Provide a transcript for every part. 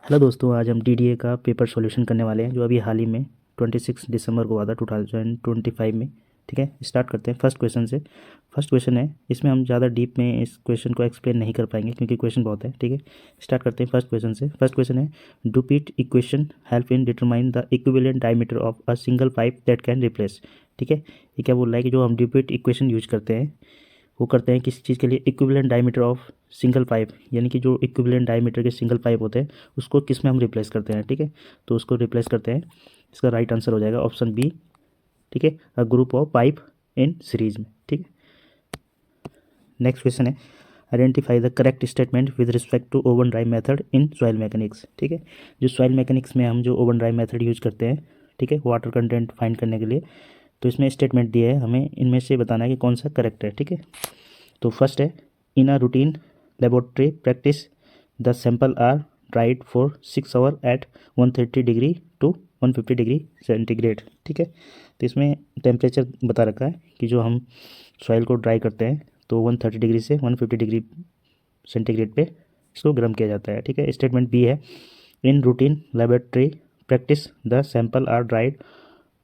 Hello दोस्तों, आज हम डीडीए का पेपर सॉल्यूशन करने वाले हैं जो अभी हाल ही में 26 दिसंबर को हुआ था 2025 में। ठीक है, स्टार्ट करते हैं फर्स्ट क्वेश्चन से। फर्स्ट क्वेश्चन है, इसमें हम ज़्यादा डीप में इस क्वेश्चन को एक्सप्लेन नहीं कर पाएंगे क्योंकि क्वेश्चन बहुत है। ठीक है, स्टार्ट करते हैं फर्स्ट क्वेश्चन से। फर्स्ट क्वेश्चन है, Dupuit equation help in determine the equivalent diameter of a single pipe that can replace. ठीक है, ये क्या बोल रहा है कि जो हम डुपीट इक्वेशन यूज करते हैं वो करते हैं किस चीज़ के लिए, equivalent diameter of single pipe, यानी कि जो इक्विवेलेंट डायमीटर के सिंगल पाइप होते हैं उसको किस में हम रिप्लेस करते हैं। ठीक है, तो उसको रिप्लेस करते हैं, इसका राइट आंसर हो जाएगा ऑप्शन बी। ठीक है, a group of pipe in series में। ठीक है, नेक्स्ट क्वेश्चन है, identify the correct statement with respect to oven dry method in soil mechanics. ठीक है, जो सॉइल मैकेनिक्स में हम जो ओवन ड्राई मेथड यूज करते हैं, ठीक है, वाटर कंटेंट फाइंड करने के लिए, तो इसमें स्टेटमेंट दिए है, हमें इनमें से बताना है कि कौन सा करेक्ट है। ठीक है, तो फर्स्ट है, in a routine laboratory practice the sample are dried for 6 hour at 130 degree to 150 degree centigrade. ठीक है, तो इसमें टेम्परेचर बता रखा है कि जो हम सॉइल को ड्राई करते हैं तो 130 डिग्री से 150 डिग्री सेंटीग्रेड पे इसको गर्म किया जाता है। ठीक है, स्टेटमेंट बी है, in routine laboratory practice the sample are dried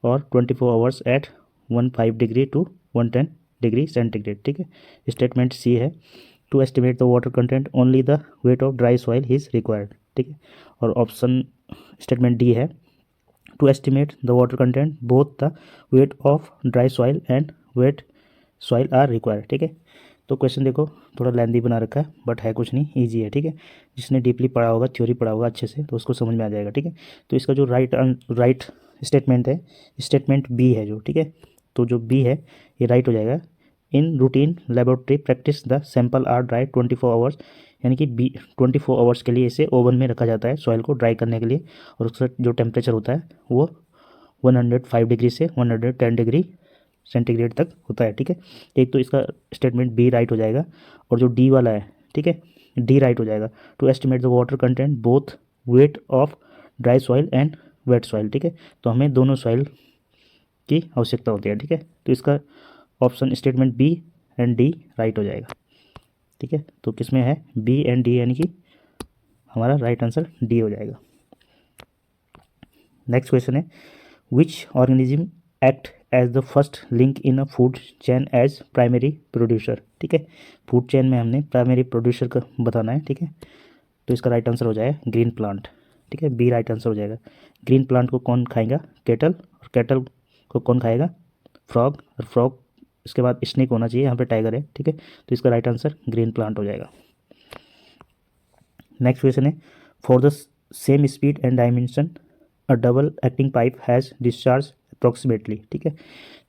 और 24 hours at 15 degree to 110 degree centigrade. ठीक है, स्टेटमेंट सी है, to estimate the water content only the weight of dry soil is required. ठीक है, और option statement D है, to estimate the water content both the weight of dry soil and wet soil are required. ठीक है, तो question देखो थोड़ा लेंदी बना रखा है बट है कुछ नहीं, ईजी है। ठीक है, जिसने डीपली पढ़ा होगा, थ्योरी पढ़ा होगा अच्छे से, तो उसको समझ में आ जाएगा। ठीक है, तो इसका जो राइट स्टेटमेंट है, स्टेटमेंट बी है जो। ठीक है, तो जो बी है ये राइट हो जाएगा, in routine laboratory practice the sample are dry 24 hours, यानी कि बी 24 आवर्स के लिए इसे ओवन में रखा जाता है सॉइल को ड्राई करने के लिए, और उसका जो टेम्परेचर होता है वो 105 डिग्री से 110 डिग्री सेंटीग्रेड तक होता है। ठीक है, एक तो इसका स्टेटमेंट बी राइट हो जाएगा, और जो डी वाला है, ठीक है, डी राइट हो जाएगा, to estimate the water content both weight of dry soil and wet soil. ठीक है, तो हमें दोनों सॉइल की आवश्यकता होती है। ठीक है, तो इसका option statement B and D right हो जाएगा। ठीक है, तो किस में है, बी एंड डी, यानी कि हमारा राइट आंसर डी हो जाएगा। नेक्स्ट क्वेश्चन है, which organism act as the first link in a food chain as primary producer. ठीक है, फूड चेन में हमने प्राइमरी प्रोड्यूसर का बताना है। ठीक है, तो इसका राइट आंसर हो जाएगा ग्रीन प्लांट। ठीक है, बी राइट आंसर हो जाएगा। ग्रीन प्लांट को कौन खाएगा, केटल, और केटल को कौन खाएगा, फ्रॉग, और फ्रॉग इसके बाद स्नेक होना चाहिए, यहाँ पे टाइगर है। ठीक है, तो इसका राइट आंसर ग्रीन प्लांट हो जाएगा। नेक्स्ट क्वेश्चन है, for the same speed and dimension a double acting pipe has discharge approximately. ठीक है,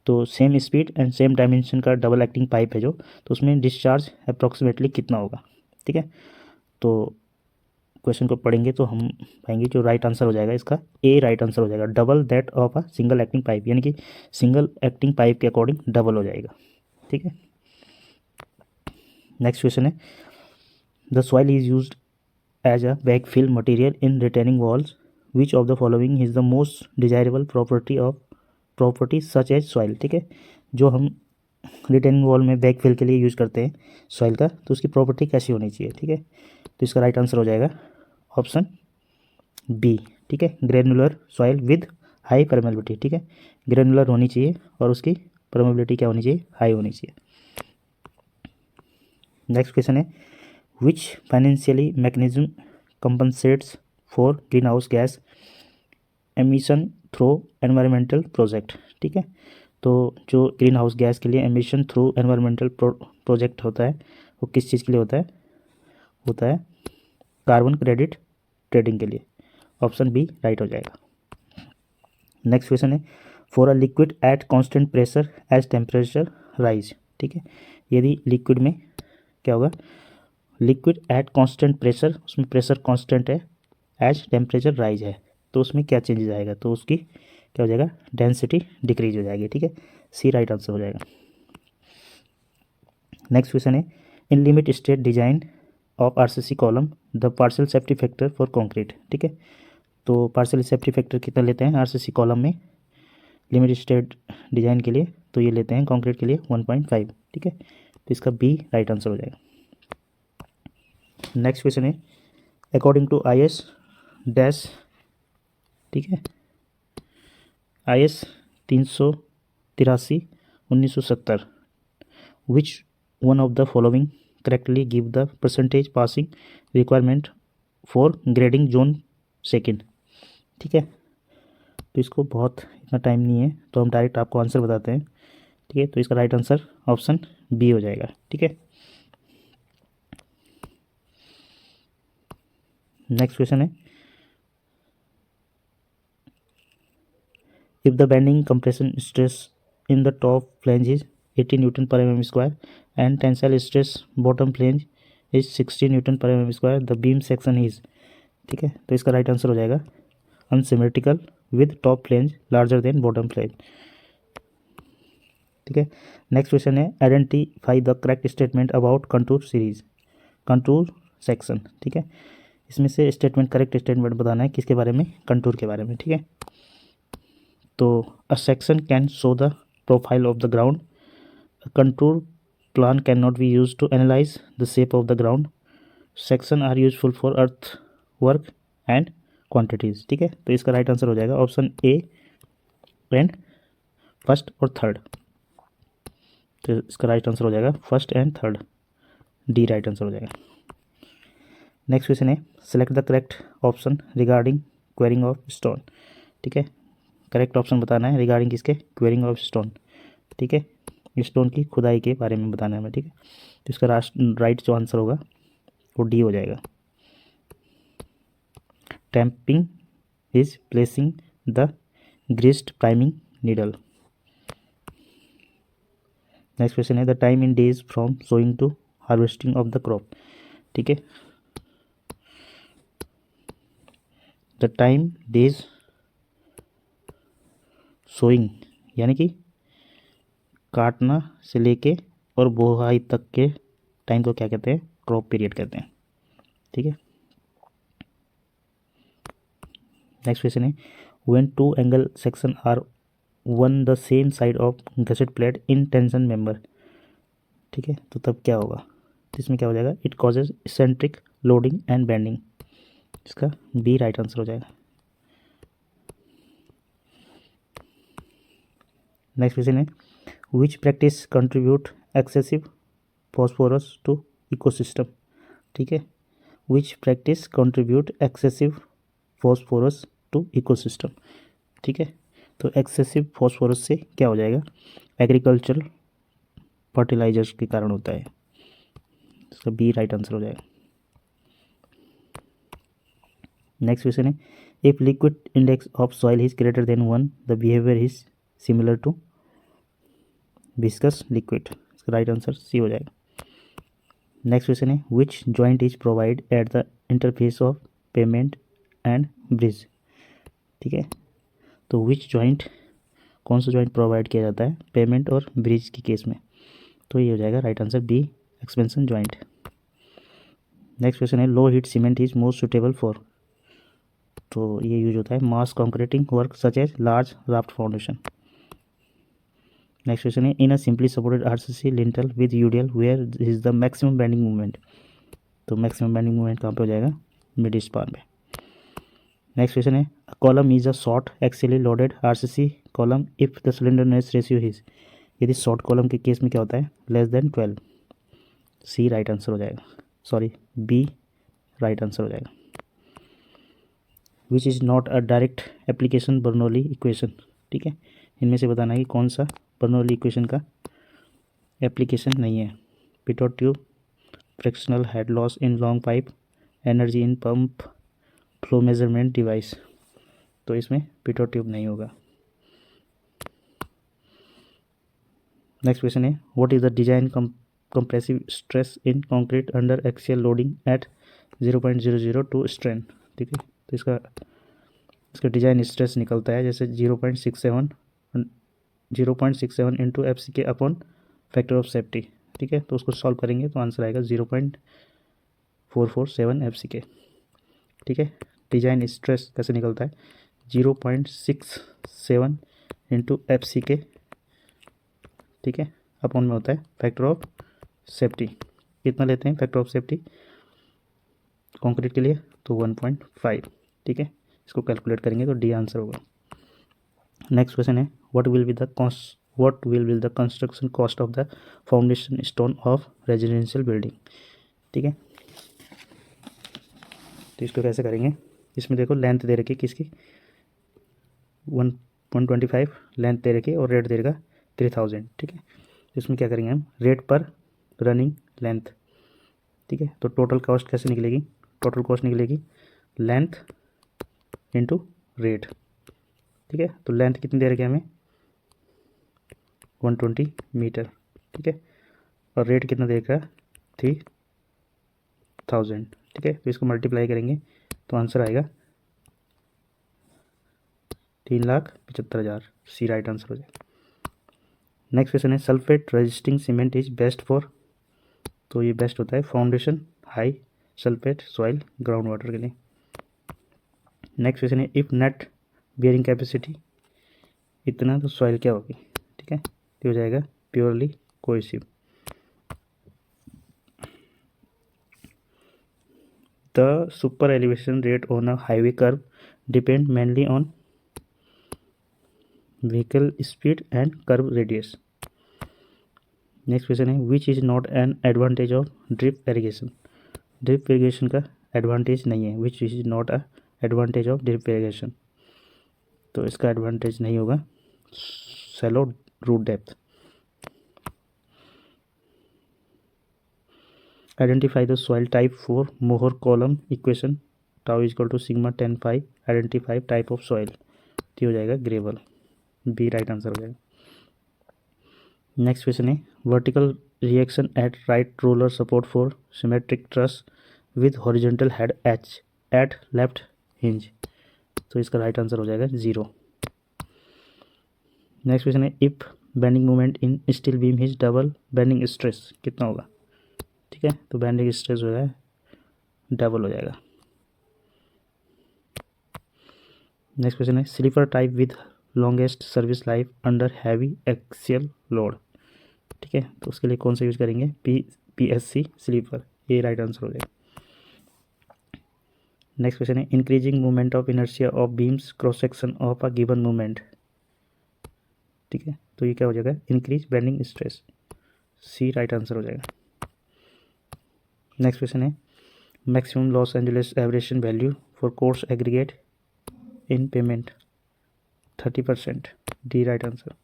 तो same speed and same dimension का डबल एक्टिंग पाइप है जो, तो उसमें डिस्चार्ज अप्रॉक्सीमेटली कितना होगा। ठीक है, तो क्वेश्चन को पढ़ेंगे तो हम पाएंगे जो राइट आंसर हो जाएगा इसका ए राइट आंसर हो जाएगा, double that of a single acting pipe, यानी कि सिंगल एक्टिंग पाइप के अकॉर्डिंग डबल हो जाएगा। ठीक है, नेक्स्ट क्वेश्चन है, the soil is used as a backfill material in retaining walls, which of the following is the most desirable property such as soil. ठीक है, जो हम रिटेनिंग वॉल में बैकफिल के लिए यूज़ करते हैं सॉइल का, तो उसकी प्रॉपर्टी कैसी होनी चाहिए। ठीक है, तो इसका राइट आंसर हो जाएगा ऑप्शन बी। ठीक है, granular soil with high permeability. ठीक है, ग्रेनुलर होनी चाहिए और उसकी परमेबिलिटी क्या होनी चाहिए, हाई होनी चाहिए। नेक्स्ट क्वेश्चन है, which financially mechanism compensates for greenhouse gas emission through environmental project. ठीक है, तो जो ग्रीन हाउस गैस के लिए एमिशन थ्रू एनवायरमेंटल प्रोजेक्ट होता है वो किस चीज़ के लिए होता है कार्बन क्रेडिट ट्रेडिंग के लिए। ऑप्शन बी राइट हो जाएगा। नेक्स्ट क्वेश्चन है, for a liquid at constant pressure as temperature rise. ठीक है, यदि लिक्विड में क्या होगा, लिक्विड एट कांस्टेंट प्रेशर, उसमें प्रेशर कांस्टेंट है, एज टेम्परेचर राइज है, तो उसमें क्या चेंजेस आएगा, तो उसकी क्या हो जाएगा, डेंसिटी डिक्रीज हो जाएगी। ठीक है, सी राइट आंसर हो जाएगा। नेक्स्ट क्वेश्चन है, in limit state design of RCC column the partial safety factor for concrete. ठीक है, तो पार्शियल सेफ्टी फैक्टर कितना लेते हैं आरसीसी कॉलम में लिमिट स्टेट डिजाइन के लिए, तो ये लेते हैं कंक्रीट के लिए 1.5। ठीक है, तो इसका बी राइट आंसर हो जाएगा। नेक्स्ट क्वेश्चन है, अकॉर्डिंग टू आईएस डैश, ठीक है, IS 383/1970, which one of the following correctly give the percentage passing requirement for grading zone second, ठीक है। तो इसको बहुत इतना टाइम नहीं है, तो हम डायरेक्ट आपको आंसर बताते हैं, ठीक है। तो इसका राइट आंसर ऑप्शन बी हो जाएगा, ठीक है। नेक्स्ट क्वेश्चन है, if the bending compression stress in the top flange is 80 Newton per mm square and tensile stress bottom flange is 60 Newton per mm square, the beam section is, ठीक है। तो इसका right answer हो जाएगा unsymmetrical with top flange larger than bottom flange, ठीक है। Next question है, identify the correct statement about contour series, contour section, ठीक है। इसमें से स्टेटमेंट, करेक्ट स्टेटमेंट बताना है किसके बारे में, कंटूर के बारे में, ठीक है। तो a section can show the profile of the ground, a contour plan can not be use to analyze the shape of the ground, section are useful for earth work and quantities, ठीक है। तो इसका right answer हो जाएगा option A and first और third, तो इसका right answer हो जाएगा first and third, D right answer हो जाएगा। नेक्स्ट क्वेश्चन है, select the correct option regarding quarrying of stone, ठीक है। करेक्ट ऑप्शन बताना है रिगार्डिंग किसके, क्वेरिंग ऑफ स्टोन, ठीक है। स्टोन की खुदाई के बारे में बताना है हमें, ठीक है। तो इसका राइट जो आंसर होगा वो डी हो जाएगा। Tamping is placing the greased priming needle. Next question है, the time in days from sowing to harvesting of the crop, ठीक है। द टाइम डेज सोइंग यानी कि काटना से लेके और बोहाई तक के टाइम को क्या कहते हैं, क्रॉप पीरियड कहते हैं, ठीक है। नेक्स्ट क्वेश्चन है, when two angle section are on the same side of gusset plate in tension member, ठीक है। तो तब क्या होगा, तो इसमें क्या हो जाएगा, it causes eccentric loading and bending, इसका बी राइट आंसर हो जाएगा। नेक्स्ट क्वेश्चन है, which practice contribute excessive phosphorus to ecosystem, ठीक है। Which practice contribute excessive phosphorus to ecosystem, ठीक है। तो एक्सेसिव फॉस्फोरस से क्या हो जाएगा, एग्रीकल्चरल फर्टिलाइजर्स के कारण होता है, इसका बी राइट आंसर हो जाएगा। नेक्स्ट क्वेश्चन है, if liquid index of soil is greater than 1 the behaviour is similar to viscous liquid, इसका राइट आंसर सी हो जाएगा। नेक्स्ट क्वेश्चन है, which joint is provide at the interface of pavement and bridge, ठीक है। तो विच joint, कौन सा joint provide किया जाता है पेमेंट और ब्रिज की केस में, तो ये हो जाएगा right answer B expansion joint. Next question है, low heat cement is most suitable for, तो ये यूज होता है mass concreting work such as large raft foundation. Next question है, in a simply supported RCC lintel with UDL where is the maximum bending movement, तो maximum bending movement कहाँ पे हो जाएगा, मिड स्पान पे। नेक्स्ट क्वेश्चन है, column is a short axially loaded RCC column if the slenderness ratio is, यदि short column के case में क्या होता है, लेस देन 12, सी राइट आंसर हो जाएगा, सॉरी बी राइट आंसर हो जाएगा। विच is not a direct application Bernoulli equation, ठीक है। इनमें से बताना है कि कौन सा बर्नौली इक्वेशन का एप्लीकेशन नहीं है, pitot tube, frictional head loss in long pipe, energy in pump flow measurement device, तो इसमें पिटोट ट्यूब नहीं होगा। नेक्स्ट क्वेश्चन है, what is the design compressive stress in concrete under axial loading at 0.002 strain, ठीक है। तो इसका design stress निकलता है जैसे 0.67 into FCK upon factor of safety, ठीक है। तो उसको सॉल्व करेंगे तो आंसर आएगा 0.447 FCK, ठीक है। डिजाइन स्ट्रेस कैसे निकलता है, 0.67 इंटू FCK, ठीक है, अपॉन में होता है फैक्टर ऑफ सेफ्टी, कितना लेते हैं फैक्टर ऑफ सेफ्टी कंक्रीट के लिए, तो 1.5, ठीक है, इसको कैलकुलेट करेंगे तो डी आंसर होगा। नेक्स्ट क्वेश्चन है what will be the construction cost of the foundation stone of residential building. ठीक है, तो इसको कैसे करेंगे, इसमें देखो लेंथ दे रखी किसकी 125 लेंथ दे रखी और रेट दे रखा 3000। ठीक है, तो इसमें क्या करेंगे हम रेट पर रनिंग लेंथ। ठीक है, तो टोटल कॉस्ट कैसे निकलेगी, टोटल कॉस्ट निकलेगी लेंथ इंटू रेट। ठीक है, तो लेंथ कितनी दे रखी है हमें 120 मीटर। ठीक है, और रेट कितना दे रखा 3000। ठीक है, तो इसको मल्टीप्लाई करेंगे तो आंसर आएगा 3,75,000। सी राइट आंसर हो जाएगा। नेक्स्ट क्वेश्चन है sulphate resisting cement is best for, तो ये बेस्ट होता है foundation high sulphate soil ground water के लिए। नेक्स्ट क्वेश्चन है इफ नेट बियरिंग कैपेसिटी इतना तो सॉइल क्या होगी। ठीक है, तो हो जाएगा purely cohesive. The super elevation rate on a highway curve depend mainly on vehicle speed and curve radius. Next question है which is not an advantage of drip irrigation. Drip irrigation का advantage नहीं है, which is not a advantage of drip irrigation, तो इसका advantage नहीं होगा shallow root depth. Identify the soil type for Mohr coulomb equation tau is equal to sigma 10 five identify type of soil, तो हो जाएगा gravel. B right answer हो जाएगा। Next question है vertical reaction at right roller support for symmetric truss with horizontal head H at left hinge, तो इसका right answer हो जाएगा 0। नेक्स्ट क्वेश्चन है if bending moment in steel beam is double bending stress कितना होगा। ठीक है, तो बेंडिंग स्ट्रेस जो है डबल हो जाएगा। नेक्स्ट क्वेश्चन है sleeper type with longest service life under heavy axial load. ठीक है, तो उसके लिए कौन सा यूज करेंगे PSC स्लीपर, ये राइट आंसर हो जाएगा। नेक्स्ट क्वेश्चन है increasing movement of inertia of beams cross section of a given movement. ठीक है, तो ये क्या हो जाएगा इंक्रीज बेंडिंग स्ट्रेस, सी राइट आंसर हो जाएगा। नेक्स्ट क्वेश्चन है maximum Los Angeles aberration value for coarse aggregate in payment 30%, D right answer.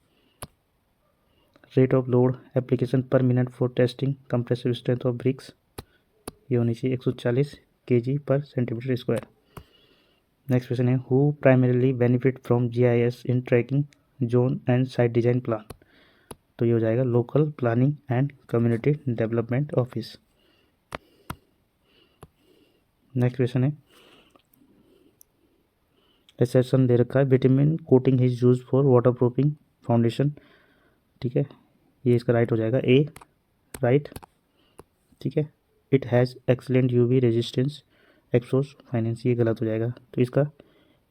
Rate of load application पर minute for testing compressive strength of BRICS, ये होनी चाहिए 140 kg per centimetre square. Next question है who primarily benefit from GIS in tracking zone and site design plan, तो ये हो जाएगा local planning and community development office. Next question है assertion दे रखा है bitumen coating is use for water proofing foundation. ठीक है, ये इसका राइट हो जाएगा ए राइट। ठीक है, it has excellent UV resistance expose finance, ये गलत हो जाएगा, तो इसका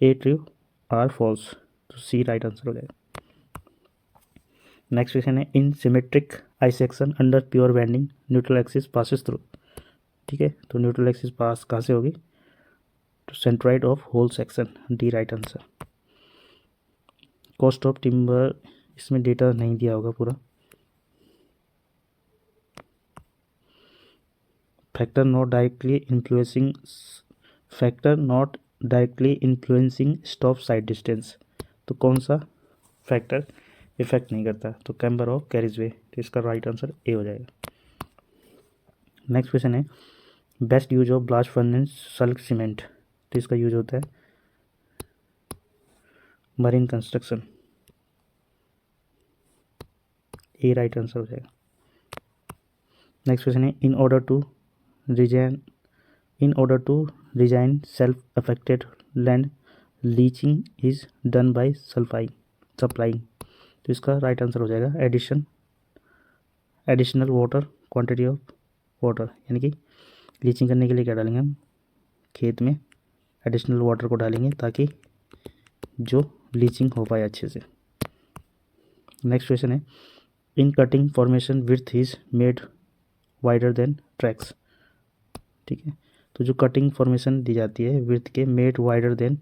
ए ट्रू आर फॉल्स, तो सी राइट आंसर हो जाएगा। नेक्स्ट क्वेश्चन है in symmetric I section under pure bending neutral axis passes through. ठीक है, तो न्यूट्रल एक्सिस पास कहाँ से होगी, तो centroid of whole section, D right answer. Cost of timber इसमें डेटा नहीं दिया होगा पूरा। Factor not directly influencing stop sight distance, तो कौन सा फैक्टर इफेक्ट नहीं करता, तो कैम्बर ऑफ कैरिजवे, तो इसका राइट आंसर ए हो जाएगा। नेक्स्ट क्वेश्चन है best use of blast furnace slag cement, तो इसका यूज होता है marine construction, A right answer हो जाएगा। नेक्स्ट क्वेश्चन है in order to resign self affected land leaching is done by supplying, तो इसका राइट आंसर हो जाएगा additional water quantity of water, यानी कि लीचिंग करने के लिए क्या डालेंगे हम खेत में एडिशनल वाटर को डालेंगे ताकि जो लीचिंग हो पाए अच्छे से। नेक्स्ट क्वेश्चन है in cutting formation width is made wider than tracks. ठीक है, तो जो कटिंग फॉर्मेशन दी जाती है विड्थ के made wider than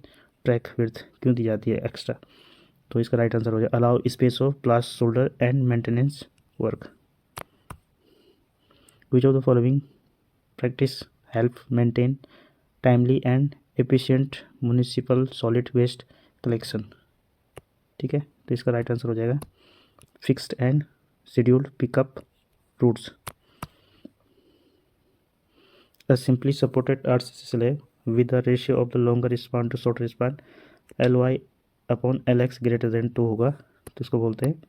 track width क्यों दी जाती है एक्स्ट्रा, तो इसका राइट आंसर हो जाए allow space of plus shoulder and maintenance work. Which of the following practice help maintain timely and efficient municipal solid waste collection, ठीक है, तो इसका राइट आंसर हो जाएगा fixed and scheduled pickup routes. A simply supported arch slab with the ratio of the longer span to shorter span Ly upon Lx greater than 2 होगा, तो इसको बोलते हैं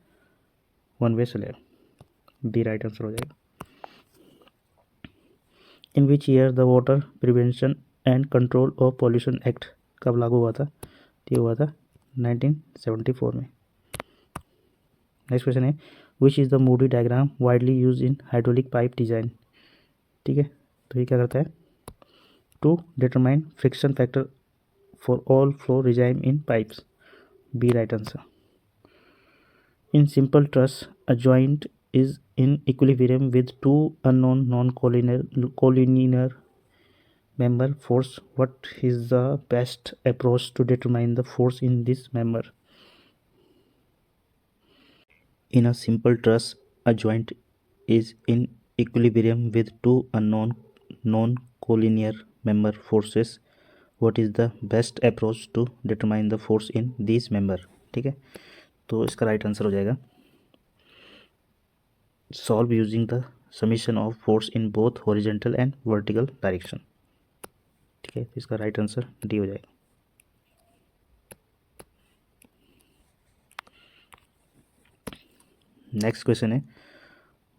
one way slab, B right answer हो जाएगा। In which year the water prevention and control of pollution act कब लागू हुआ था, ये हुआ था 1974 में। नेक्स्ट क्वेश्चन है which is the Moody diagram widely use in hydraulic pipe design, ठीक है, तो ये क्या करता है to determine friction factor for all flow regime in pipes, B right answer. In simple truss a joint is in equilibrium with two unknown non collinear member force, what is the best approach to determine the force in this member? In a simple truss a joint is in equilibrium with two unknown non-collinear member forces, what is the best approach to determine the force in these member, ठीक है, तो इसका right answer हो जाएगा solve using the summation of force in both horizontal and vertical direction, ठीक है, तो इसका राइट आंसर डी हो जाएगा। नेक्स्ट क्वेश्चन है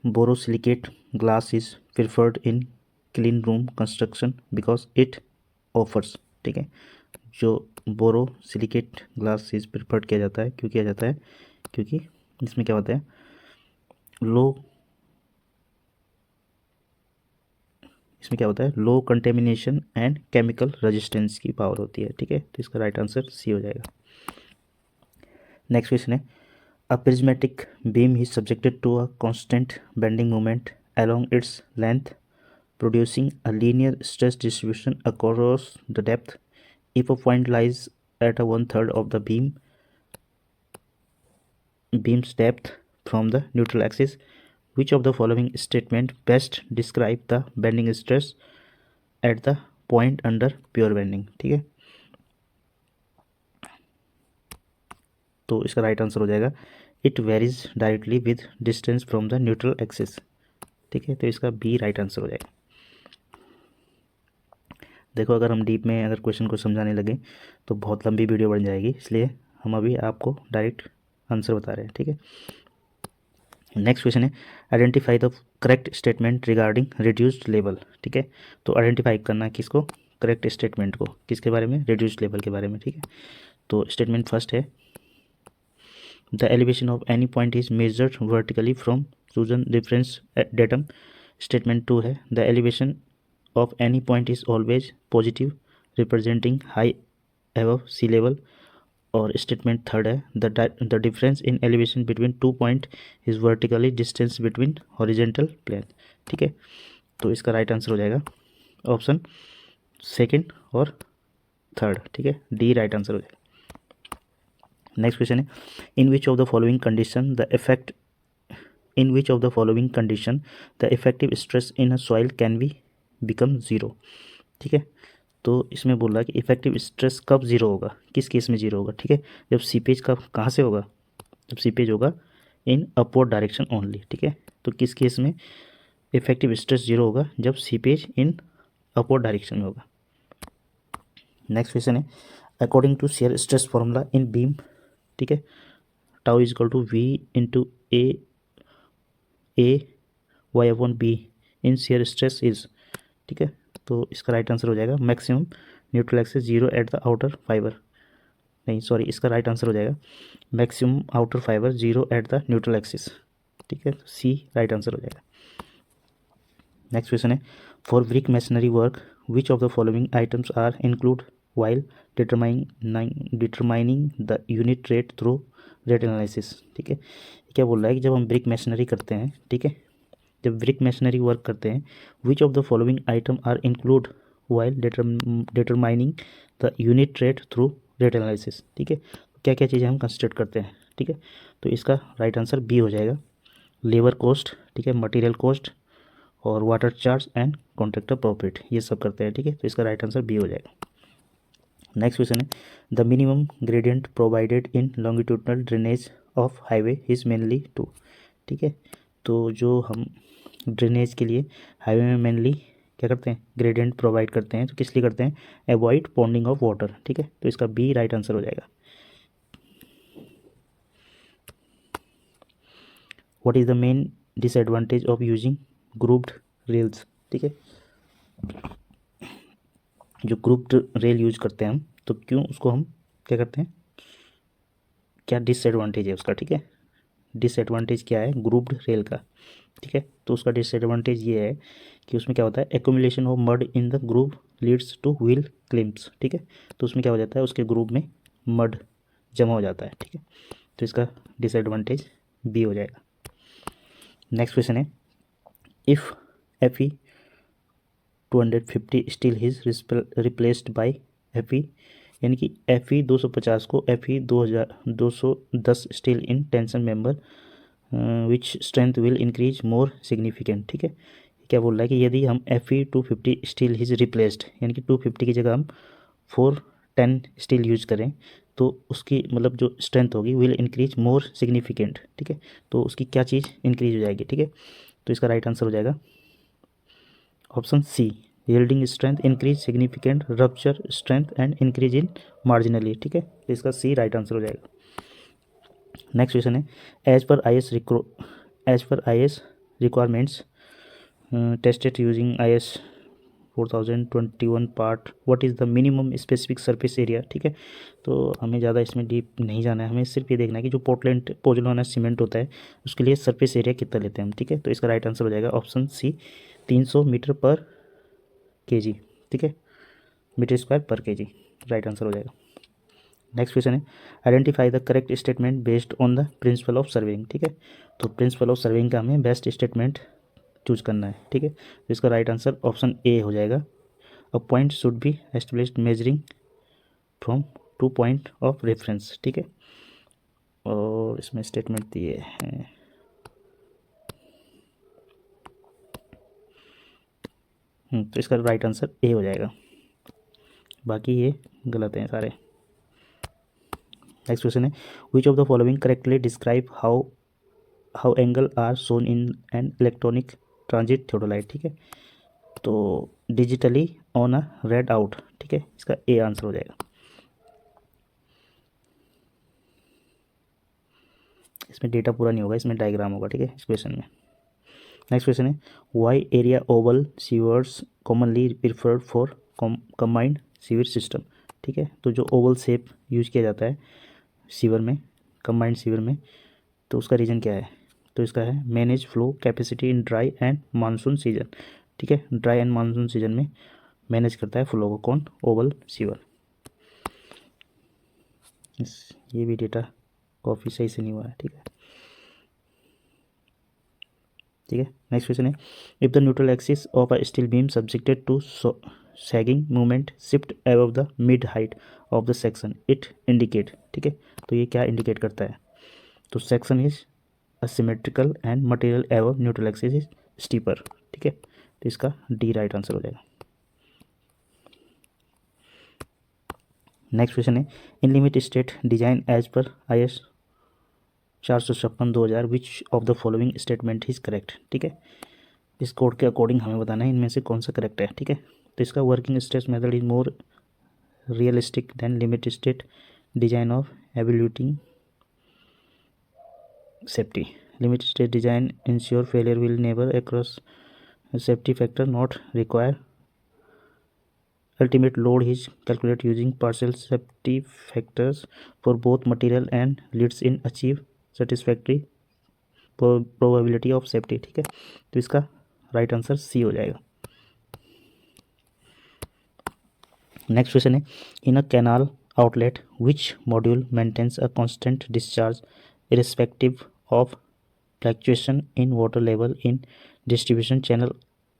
borosilicate glass is preferred in clean room construction because it offers, ठीक है, जो बोरोसिलिकेट ग्लास इज प्रिफर्ड किया जाता है क्यों किया जाता है, क्योंकि इसमें क्या होता है लो कंटेमिनेशन एंड केमिकल रेजिस्टेंस की पावर होती है, ठीक है, तो इसका राइट आंसर सी हो जाएगा। नेक्स्ट क्वेश्चन है a prismatic beam is subjected to a constant bending moment along its length producing a linear stress distribution across the depth if a point lies at a 1/3 of the beam's depth from the neutral axis. Which of the following statement best describe the bending stress at the point under pure bending, ठीक है, तो इसका right answer हो जाएगा it varies directly with distance from the neutral axis, ठीक है, तो इसका बी राइट आंसर हो जाएगा। देखो अगर हम डीप में अगर क्वेश्चन को समझाने लगे तो बहुत लंबी वीडियो बन जाएगी, इसलिए हम अभी आपको डायरेक्ट आंसर बता रहे हैं, ठीक है। नेक्स्ट क्वेश्चन है identify the correct statement regarding reduced level, ठीक है, तो आइडेंटिफाई करना है किसको, करेक्ट स्टेटमेंट को, किसके बारे में, रिड्यूस्ड लेवल के बारे में, ठीक है, तो स्टेटमेंट फर्स्ट है the elevation of any point is measured vertically from सूजन रेफरेंस डेटम। स्टेटमेंट टू है the elevation of any point is always positive representing high above sea level, और स्टेटमेंट थर्ड है the difference in elevation between two point is vertically distance between horizontal plane, ठीक है, तो इसका right answer हो जाएगा option second और third, ठीक है, डी राइट आंसर हो जाएगा। नेक्स्ट क्वेश्चन है in which of the following condition the effective stress in a soil can be become zero, ठीक है, तो इसमें बोल रहा है कि इफेक्टिव स्ट्रेस कब ज़ीरो होगा, किस केस में ज़ीरो होगा, ठीक है, जब सीपेज कहाँ से होगा, जब सीपेज होगा इन अपवर्ड डायरेक्शन ओनली, ठीक है, तो किस केस में इफेक्टिव स्ट्रेस ज़ीरो होगा, जब सीपेज इन अपवर्ड डायरेक्शन में होगा। नेक्स्ट क्वेश्चन है according to shear stress formula in beam, ठीक है, tau is equal to V into A Y upon B in shear stress is, ठीक है, तो इसका राइट आंसर हो जाएगा maximum neutral axis zero at the outer fibre, नहीं sorry, इसका राइट आंसर हो जाएगा maximum outer fibre zero at the neutral axis, ठीक है, तो सी राइट आंसर हो जाएगा। नेक्स्ट क्वेश्चन है for brick masonry work which of the following items are include while determining the unit rate through rate analysis, ठीक है, क्या बोल रहा है कि जब हम ब्रिक मैसनरी करते हैं, ठीक है, जब ब्रिक मैसनरी वर्क करते हैं which of the following item are include while determining the unit rate through rate analysis. ठीक है, क्या क्या चीज़ें हम कंसिडर करते हैं। ठीक है, तो इसका राइट आंसर बी हो जाएगा, लेबर कॉस्ट, ठीक है, मटेरियल कॉस्ट और water charge and contractor profit, ये सब करते हैं। ठीक है, तो इसका राइट आंसर बी हो जाएगा। नेक्स्ट क्वेश्चन है, the minimum gradient provided in longitudinal drainage of highway is mainly to. ठीक है, तो जो हम ड्रेनेज के लिए हाईवे में मेनली क्या करते हैं, ग्रेडियंट प्रोवाइड करते हैं, तो किस लिए करते हैं, अवॉइड पॉन्डिंग ऑफ वाटर। ठीक है, तो इसका बी राइट आंसर हो जाएगा। What is the main disadvantage of using grouped rails. ठीक है, जो ग्रुप्ड रेल यूज करते हैं हम, तो क्यों उसको हम क्या करते हैं, क्या डिसएडवांटेज है उसका। ठीक है, डिसएडवांटेज क्या है ग्रुप्ड रेल का। ठीक है, तो उसका डिसएडवांटेज ये है कि उसमें क्या होता है, accumulation of mud in the group leads two wheel claims. ठीक है, तो उसमें क्या हो जाता है, उसके ग्रुप में मड जमा हो जाता है। ठीक है, तो इसका डिसएडवांटेज बी हो जाएगा। नेक्स्ट क्वेश्चन है, if FE 250 steel is replaced by FE, यानी कि FE 250 को FE 210 steel in tension member which strength will increase more significant. ठीक है, क्या बोल रहा है कि यदि हम FE 250 स्टील इज रिप्लेस्ड, यानी कि 250 की जगह हम 410 स्टील यूज करें, तो उसकी मतलब जो स्ट्रेंथ होगी विल इंक्रीज मोर सिग्निफिकेंट। ठीक है, तो उसकी क्या चीज़ इंक्रीज हो जाएगी। ठीक है, तो इसका राइट आंसर हो जाएगा option C, yielding strength increase significant, rupture strength and increase in marginally. ठीक है, तो इसका सी राइट आंसर हो जाएगा। नेक्स्ट क्वेश्चन है, as per IS requirements tested using IS 4021 part, what is the minimum specific surface area. ठीक है, तो हमें ज़्यादा इसमें डीप नहीं जाना है, हमें सिर्फ ये देखना है कि जो पोर्टलैंड पोज़ोलाना सीमेंट होता है उसके लिए सरफेस एरिया कितना लेते हैं हम। ठीक है, तो इसका राइट आंसर हो जाएगा ऑप्शन सी, 300 मीटर पर kg। ठीक है, मीटर स्क्वायर पर kg, राइट आंसर हो जाएगा। नेक्स्ट क्वेश्चन है, identify the correct statement based on the principle of surveying. ठीक है, तो प्रिंसिपल ऑफ सर्वेइंग का हमें बेस्ट स्टेटमेंट चूज करना है। ठीक है, तो इसका राइट आंसर ऑप्शन ए हो जाएगा, a point should be established measuring from 2 point of reference. ठीक है, और इसमें स्टेटमेंट दिए हैं, तो इसका राइट आंसर ए हो जाएगा, बाकी ये गलत हैं सारे। नेक्स्ट क्वेश्चन है, which of the following correctly describe how angle are shown in an electronic transit theodolite. ठीक है, तो digitally on a readout. ठीक है, इसका ए आंसर हो जाएगा। इसमें डेटा पूरा नहीं होगा, इसमें डायग्राम होगा। ठीक है, इस क्वेश्चन में। नेक्स्ट क्वेश्चन है, why are oval sewers commonly preferred for combined sewer system. ठीक है, तो जो ओवल शेप यूज किया जाता है सीवर में, कंबाइंड सीवर में, तो उसका रीज़न क्या है, तो इसका है manage flow capacity in dry and monsoon season. ठीक है, ड्राई एंड मानसून सीजन में मैनेज करता है फ्लो को कौन, ओवल सीवर। ये भी डेटा कॉपी सही से नहीं हुआ है। ठीक है, ठीक है। नेक्स्ट क्वेश्चन है, if the neutral axis of a steel beam subjected to sagging movement shift above the mid height of the section it indicate. ठीक है, तो ये क्या इंडिकेट करता है, तो section is asymmetrical and material above neutral axis is steeper. ठीक है, तो इसका डी राइट आंसर हो जाएगा। नेक्स्ट क्वेश्चन है, in limit state design as per IS 456/2000 which of the following statement is correct. ठीक है, इस कोड के अकॉर्डिंग हमें बताना है इनमें से कौन सा करेक्ट है। ठीक है, तो इसका working stress method is more realistic than limit state design of evaluating safety. Limit state design ensure failure will never across safety factor not require ultimate load is calculated using partial safety factors for both material and leads in achieve satisfactory probability of safety। ठीक है, तो इसका right answer C हो जाएगा। Next question है, in a canal outlet which module maintains a constant discharge irrespective of fluctuation in water level in distribution channel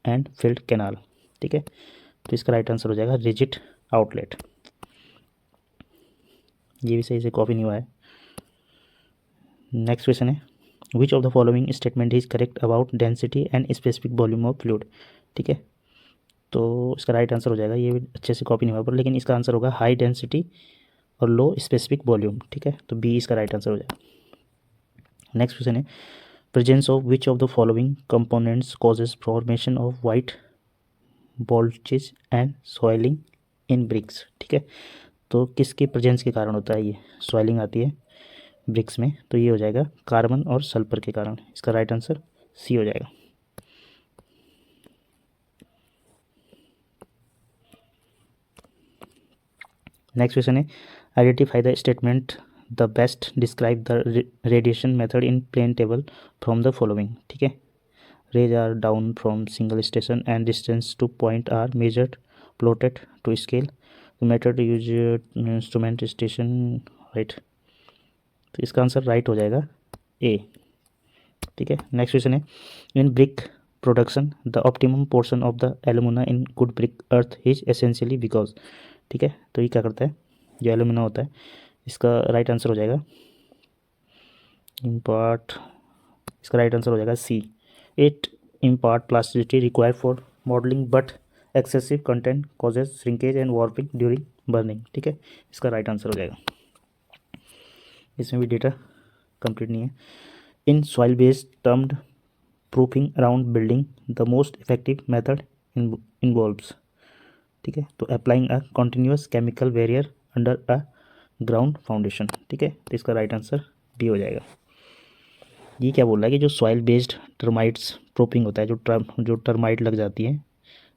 and field canal. ठीक है, तो इसका राइट आंसर हो जाएगा रिजिड आउटलेट। ये भी सही से कॉपी नहीं हुआ है। नेक्स्ट क्वेश्चन है which of the following statement is correct about density and specific volume of fluid. ठीक है, तो इसका राइट आंसर हो जाएगा, ये भी अच्छे से कॉपी नहीं हुआ पर, लेकिन इसका आंसर होगा हाई डेंसिटी और लो स्पेसिफिक वॉल्यूम। ठीक है, तो बी इसका राइट आंसर हो जाएगा। नेक्स्ट क्वेश्चन है presence of which of the following components causes formation of white blotches and soiling in bricks. ठीक है, तो किसके प्रेजेंस के कारण होता है ये सॉइलिंग आती है ब्रिक्स में, तो ये हो जाएगा कार्बन और सल्फर के कारण। इसका राइट आंसर सी हो जाएगा। नेक्स्ट क्वेश्चन है identify the statement the best describe the radiation method in plane table from the following. ठीक है, rays are drawn from single station and distance to point are measured plotted to scale method use instrument station. Right, तो इसका answer right हो जाएगा ए। ठीक है, next question है इन brick production the optimum portion of the alumina in good brick earth is essentially because. ठीक है, तो ये क्या करता है जो एलुमिना होता है, इसका राइट आंसर हो जाएगा इम्पार्ट। इसका राइट आंसर हो जाएगा C. It impart plasticity required for modelling but excessive content causes shrinkage and warping during burning. ठीक है, इसका राइट आंसर हो जाएगा। इसमें भी डेटा कंप्लीट नहीं है। In soil based termed proofing around building the most effective method involves. ठीक है, तो applying a continuous chemical barrier under a ground foundation. ठीक है, तो इसका राइट आंसर बी हो जाएगा। ये क्या बोल रहा है कि जो सॉइल बेस्ड टर्माइट्स प्रूफिंग होता है, जो टर्माइट लग जाती है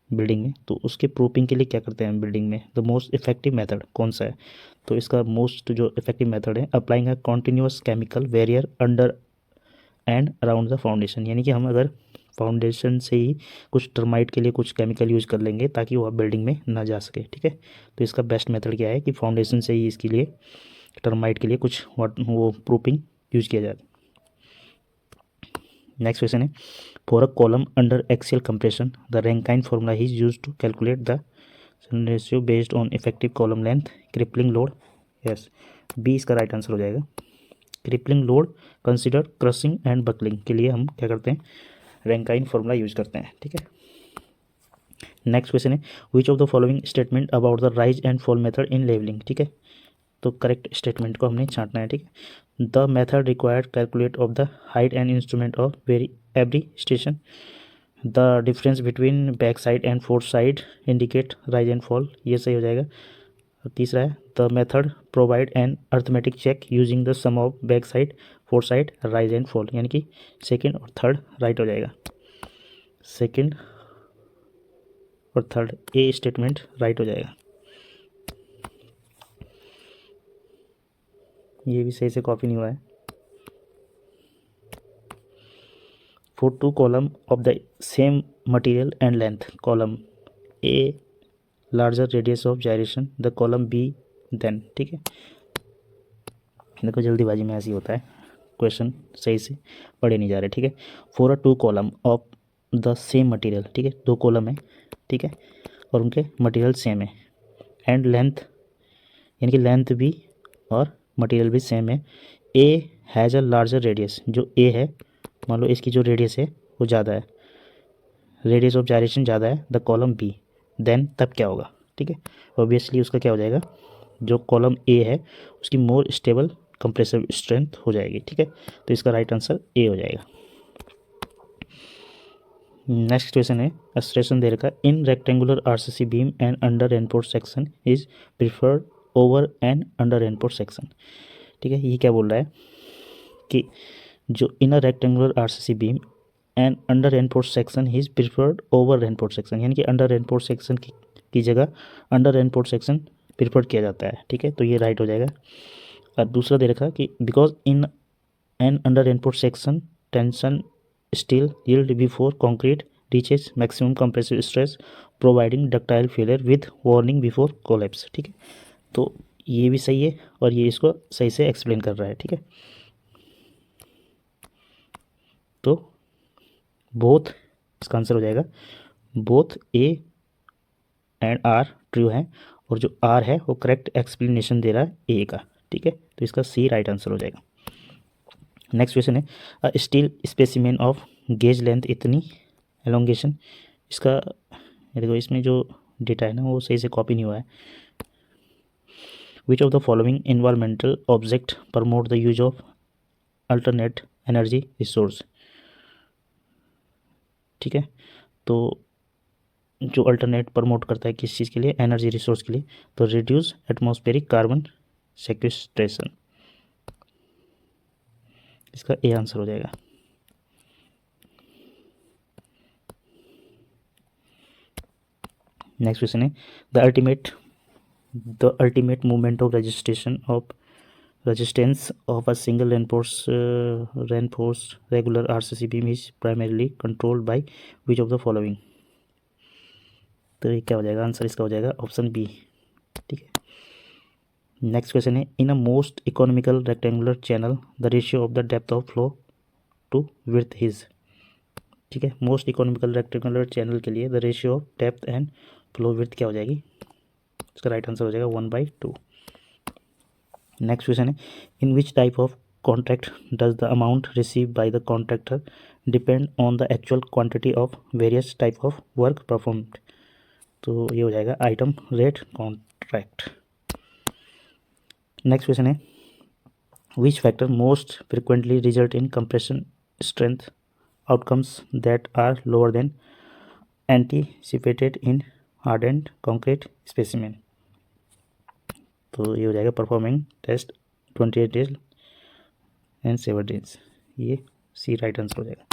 बिल्डिंग में, तो उसके प्रूफिंग के लिए क्या करते हैं हम बिल्डिंग में, द मोस्ट इफेक्टिव मेथड कौन सा है, तो इसका मोस्ट जो इफेक्टिव मेथड है applying a continuous chemical barrier under and around the foundation. यानी कि हम अगर फाउंडेशन से ही कुछ टर्माइट के लिए कुछ केमिकल यूज़ कर लेंगे ताकि वह बिल्डिंग में ना जा सके। ठीक है, तो इसका बेस्ट मेथड क्या है कि फाउंडेशन से ही इसके लिए टर्माइट के लिए कुछ वो प्रूफिंग यूज़ किया जाए। नेक्स्ट क्वेश्चन है for a column under axial compression the Rankine formula is use to calculate the ratio based on effective column length crippling load. Yes, B इसका राइट आंसर हो जाएगा। Crippling load consider crushing and buckling के लिए हम क्या करते हैं Rankine formula use करते हैं। ठीक है, नेक्स्ट क्वेश्चन है which of the following statement about the rise and fall method in levelling. ठीक है, तो करेक्ट स्टेटमेंट को हमने छांटना है। ठीक है, the method required calculate of the height and instrument of very every station the difference between back sight and fore sight indicate rise and fall, ये सही हो जाएगा। और तीसरा है the method provide an arithmetic check using the sum of back sight fore sight rise and fall, यानी कि second और थर्ड राइट हो जाएगा। सेकेंड और थर्ड ए स्टेटमेंट राइट हो जाएगा। ये भी सही से कॉपी नहीं हुआ है। For two column of the same material and length column A larger radius of gyration the column B then. ठीक है, देखो जल्दीबाजी में ऐसे ही होता है, क्वेश्चन सही से पढ़े नहीं जा रहे। ठीक है, for a two column of the same material. ठीक है, दो कॉलम है। ठीक है, और उनके मटेरियल सेम है एंड लेंथ, यानी कि लेंथ भी और मटेरियल भी सेम है। A has a larger radius, जो ए है मान लो इसकी जो रेडियस है वो ज़्यादा है, रेडियस ऑफ जायरेशन ज़्यादा है द कॉलम बी, देन तब क्या होगा। ठीक है, ऑब्वियसली उसका क्या हो जाएगा, जो कॉलम ए है उसकी मोर स्टेबल कंप्रेसिव स्ट्रेंथ हो जाएगी। ठीक है, तो इसका राइट आंसर ए हो जाएगा। नेक्स्ट क्वेश्चन है स्टेशन दे रखा इन rectangular RCC beam and under reinforce section is preferred over and under reinforce section. ठीक है, ये क्या बोल रहा है कि जो inner rectangular RCC beam and under reinforce section is preferred over reinforce section, यानी कि अंडर रेनफोर्स सेक्शन की जगह अंडर रेनफोर्स सेक्शन प्रिफर किया जाता है। ठीक है, तो ये राइट हो जाएगा। और दूसरा दे रखा कि because in an under reinforce section tension steel yield before concrete reaches maximum compressive stress providing ductile failure with warning before collapse. ठीक है, तो ये भी सही है और ये इसको सही से एक्सप्लेन कर रहा है। ठीक है, तो बोथ इसका आंसर हो जाएगा both A and R true है, और जो आर है वो करेक्ट एक्सप्लेनेशन दे रहा है ए का, ठीक है। तो इसका सी राइट आंसर हो जाएगा। नेक्स्ट क्वेश्चन है steel specimen of gauge length इतनी एलोंगेशन। इसका देखो, इसमें जो डेटा है ना वो सही से कॉपी नहीं हुआ है। Which of the following environmental object promote the use of alternate energy resource, ठीक है। तो जो अल्टरनेट प्रमोट करता है किस चीज़ के लिए, एनर्जी रिसोर्स के लिए, तो रिड्यूस एटमॉस्फेरिक कार्बन सेक्वेस्ट्रेशन, इसका ए आंसर हो जाएगा। नेक्स्ट क्वेश्चन है the ultimate movement of resistance of a single reinforced regular RCC beam is primarily controlled by which of the following। तो ये क्या हो जाएगा, आंसर इसका हो जाएगा ऑप्शन बी, ठीक है। नेक्स्ट क्वेश्चन है in a most economical rectangular channel the ratio of the depth of flow to width is, ठीक है। मोस्ट इकोनॉमिकल रेक्टेंगुलर चैनल के लिए the ratio of depth and flow width क्या हो जाएगी, इसका राइट आंसर हो जाएगा 1/2। नेक्स्ट क्वेश्चन है in which type of contract does the amount receive by the contractor depend on the actual quantity of various type of work performed. तो ये हो जाएगा item rate contract. Next question है which factor most frequently result in compression strength outcomes that are lower than anticipated in hardened concrete specimen. तो ये हो जाएगा performing test 28 days and 7 days, ये सी राइट आंसर हो जाएगा।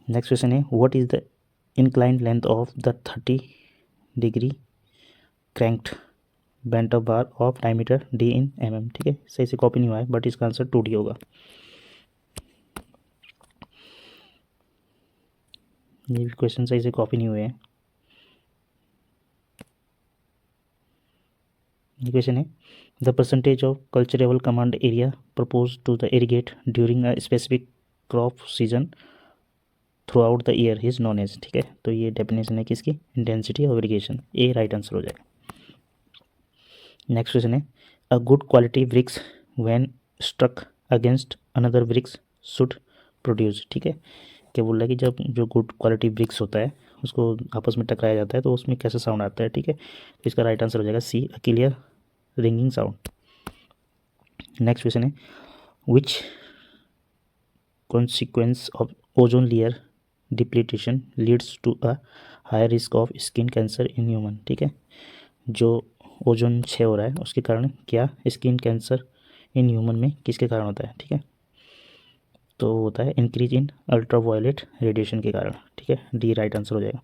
Next question है what is the inclined length of the 30 degree cranked bent up bar of diameter D in mm, ठीक है। सही से कॉपी नहीं हुआ है बट इसका आंसर 2D होगा। ये भी क्वेश्चन सही से कॉपी नहीं हुए हैं। ये क्वेश्चन है the percentage of culturable command area propose to the irrigate during a specific crop season throughout the year is known as, ठीक है। तो ये डेफिनेशन है किसकी, intensity of irrigation, A right answer हो जाएगा। नेक्स्ट क्वेश्चन है a good quality bricks when struck against another bricks should produce, ठीक है। क्या बोल रहा है कि जब जो गुड क्वालिटी ब्रिक्स होता है उसको आपस में टकराया जाता है तो उसमें कैसा साउंड आता है, ठीक है। तो इसका राइट आंसर हो जाएगा C a clear ringing sound. Next question है which consequence of ozone layer depletion leads to a higher risk of skin cancer in human, ठीक है। जो ओजोन क्षय हो रहा है उसके कारण क्या स्किन कैंसर इन ह्यूमन में किसके कारण होता है, ठीक है। तो होता है इंक्रीज इन अल्ट्रावायलेट रेडिएशन के कारण, ठीक है। डी राइट आंसर हो जाएगा।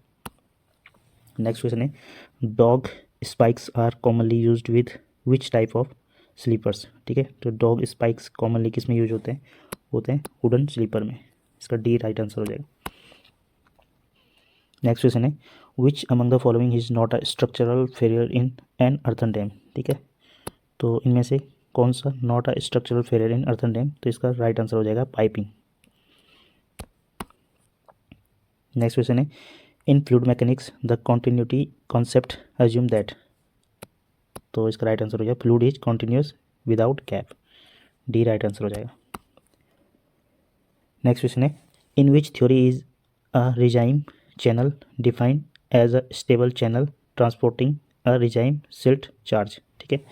नेक्स्ट क्वेश्चन है dog spikes are commonly used with which type of sleepers, ठीक है। तो डॉग स्पाइक्स कॉमनली किस में यूज होते हैं वुडन स्लीपर में, इसका डी राइट आंसर हो जाएगा। नेक्स्ट क्वेश्चन है which among the following is not a structural failure in an earthen dam, ठीक है। तो इनमें से कौन सा not a structural failure in earthen dam, तो इसका राइट आंसर हो जाएगा पाइपिंग। नेक्स्ट क्वेश्चन है in fluid mechanics the continuity concept assume that, तो इसका राइट आंसर हो जाएगा fluid is continuous without gap, D right answer हो जाएगा। नेक्स्ट क्वेश्चन है in which theory is a regime channel defined as a stable channel transporting a regime silt charge, ठीक है।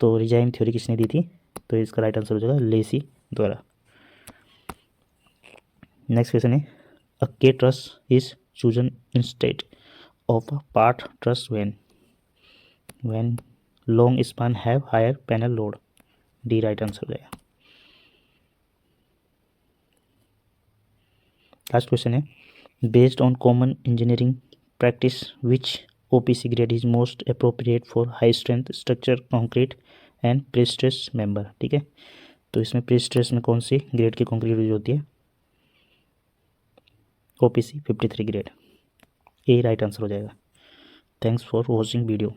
तो रिजाइम थ्योरी किसने दी थी, तो इसका राइट आंसर हो जाएगा लेसी द्वारा। नेक्स्ट क्वेश्चन है a K truss is chosen instead of a Pratt truss when long span have higher panel load, D right answer हो जाएगा। लास्ट क्वेश्चन है based on common engineering practice which OPC grade is most appropriate for high strength structure concrete and prestress member, ठीक है। तो इसमें prestress में कौन सी ग्रेड की कंक्रीट यूज होती है, OPC 53 grade, A right answer हो जाएगा। Thanks for watching video.